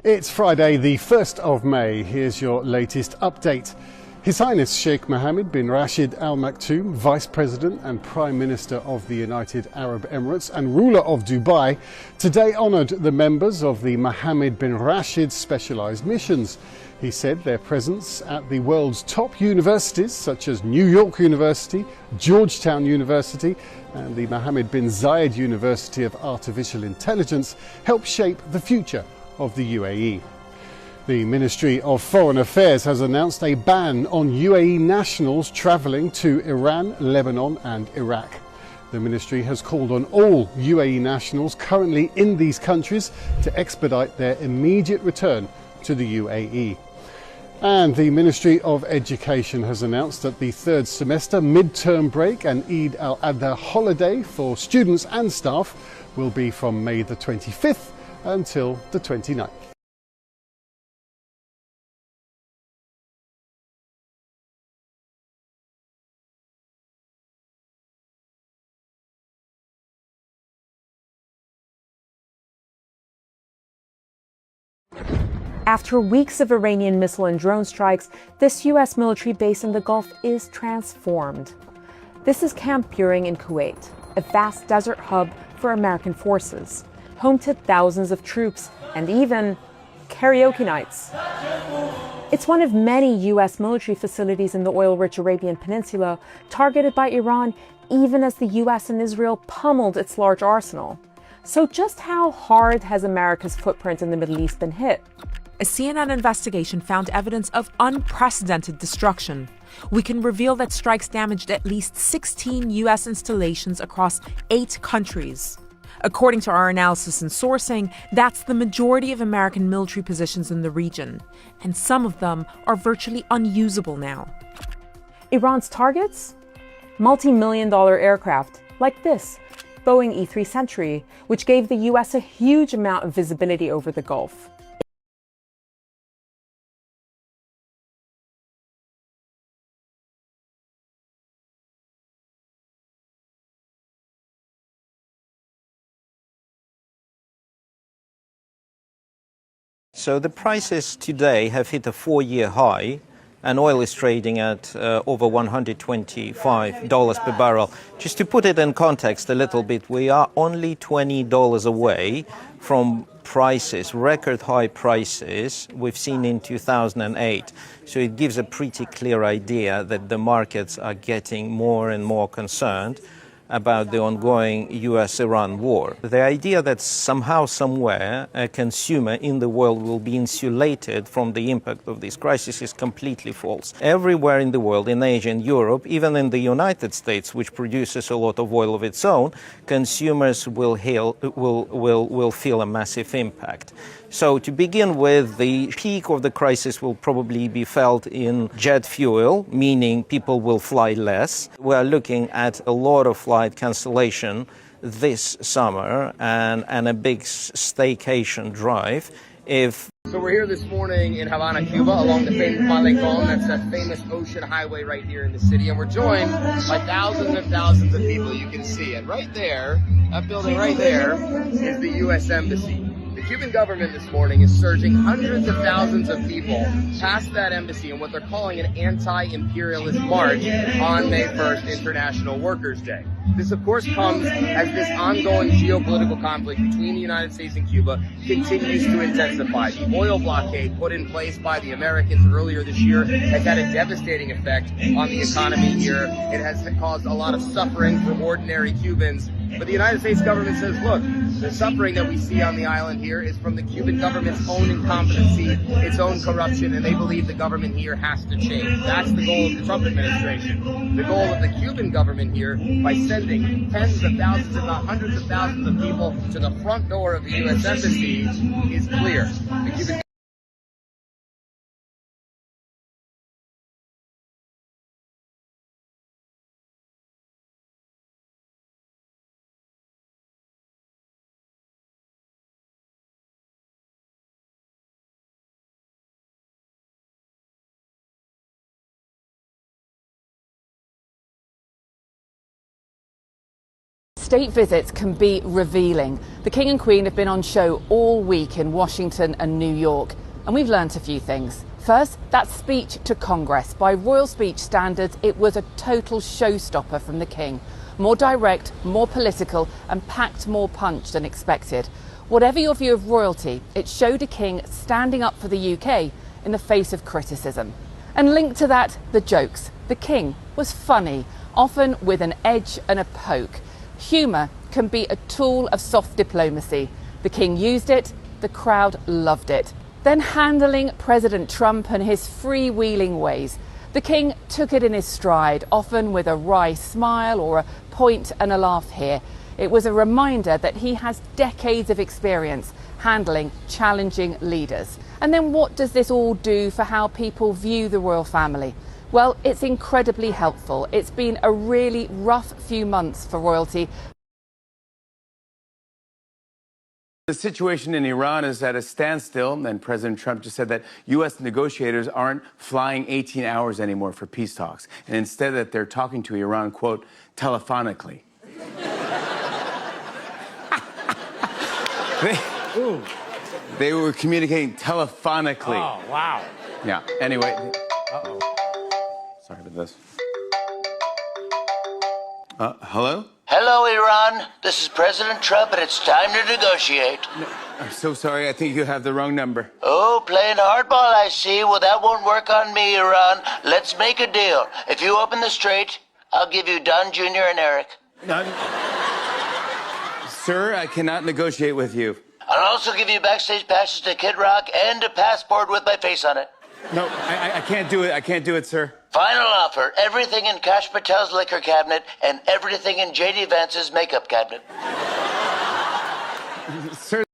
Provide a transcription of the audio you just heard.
It's Friday, the 1st of May. Here's your latest update. His Highness Sheikh Mohammed bin Rashid Al Maktoum, Vice President and Prime Minister of the United Arab Emirates and ruler of Dubai, today honoured the members of the Mohammed bin Rashid Specialised Missions. He said their presence at the world's top universities such as New York University, Georgetown University and the Mohammed bin Zayed University of Artificial Intelligence helped shape the future of the UAE. The Ministry of Foreign Affairs has announced a ban on UAE nationals travelling to Iran, Lebanon and Iraq. The ministry has called on all UAE nationals currently in these countries to expedite their immediate return to the UAE. And the Ministry of Education has announced that the third semester mid-term break and Eid al-Adha holiday for students and staff will be from May the 25th until the 29th. After weeks of Iranian missile and drone strikes, this U.S. military base in the Gulf is transformed. This is Camp Buehring in Kuwait, a vast desert hub for American forces, home to thousands of troops and even karaoke nights. It's one of many U.S. military facilities in the oil-rich Arabian Peninsula targeted by Iran, even as the U.S. and Israel pummeled its large arsenal. So just how hard has America's footprint in the Middle East been hit? A CNN investigation found evidence of unprecedented destruction. We can reveal that strikes damaged at least 16 U.S. installations across 8 countries. According to our analysis and sourcing, that's the majority of American military positions in the region, and some of them are virtually unusable now. Iran's targets? Multi-million-dollar aircraft, like this Boeing E-3 Century, which gave the U.S. a huge amount of visibility over the Gulf. So the prices today have hit a 4-year high, and oil is trading at over $125 per barrel. Just to put it in context a little bit, we are only $20 away from prices, record high prices we've seen in 2008. So it gives a pretty clear idea that the markets are getting more and more concerned about the ongoing US-Iran war. The idea that somehow, somewhere, a consumer in the world will be insulated from the impact of this crisis is completely false. Everywhere in the world, in Asia and Europe, even in the United States, which produces a lot of oil of its own, consumers will feel a massive impact. So to begin with, the peak of the crisis will probably be felt in jet fuel, meaning people will fly less. We are looking at a lot of flight cancellation this summer and a big staycation drive. So we're here this morning in Havana, Cuba, along the famous Malecon. That's that famous ocean highway right here in the city. And we're joined by thousands and thousands of people. You can see it right there. That building right there is the U.S. Embassy. The Cuban government this morning is surging hundreds of thousands of people past that embassy in what they're calling an anti-imperialist march on May 1st, International Workers' Day. This, of course, comes as this ongoing geopolitical conflict between the United States and Cuba continues to intensify. The oil blockade put in place by the Americans earlier this year has had a devastating effect on the economy here. It has caused a lot of suffering for ordinary Cubans. But the United States government says, look, the suffering that we see on the island here is from the Cuban government's own incompetency, its own corruption, and they believe the government here has to change. That's the goal of the Trump administration. The goal of the Cuban government here, by sending tens of thousands, if not hundreds of thousands of people to the front door of the U.S. Embassy, is clear. The Cuban State visits can be revealing. The King and Queen have been on show all week in Washington and New York, and we've learnt a few things. First, that speech to Congress. By royal speech standards, it was a total showstopper from the King. More direct, more political, and packed more punch than expected. Whatever your view of royalty, it showed a king standing up for the UK in the face of criticism. And linked to that, the jokes. The King was funny, often with an edge and a poke. Humour can be a tool of soft diplomacy. The King used it, the crowd loved it. Then handling President Trump and his freewheeling ways. The King took it in his stride, often with a wry smile or a point and a laugh here. It was a reminder that he has decades of experience handling challenging leaders. And then what does this all do for how people view the royal family? Well, it's incredibly helpful. It's been a really rough few months for royalty. The situation in Iran is at a standstill, and President Trump just said that U.S. negotiators aren't flying 18 hours anymore for peace talks, and instead that they're talking to Iran, quote, telephonically. They were communicating telephonically. Oh, wow. Yeah, anyway. Uh-oh. Sorry about this. Hello? Hello, Iran. This is President Trump, and it's time to negotiate. No, I'm so sorry. I think you have the wrong number. Oh, playing hardball, I see. Well, that won't work on me, Iran. Let's make a deal. If you open the straight, I'll give you Don Jr. and Eric. Sir, I cannot negotiate with you. I'll also give you backstage passes to Kid Rock and a passport with my face on it. No, I can't do it. I can't do it, sir. Final offer. Everything in Kash Patel's liquor cabinet and everything in J.D. Vance's makeup cabinet. Sir.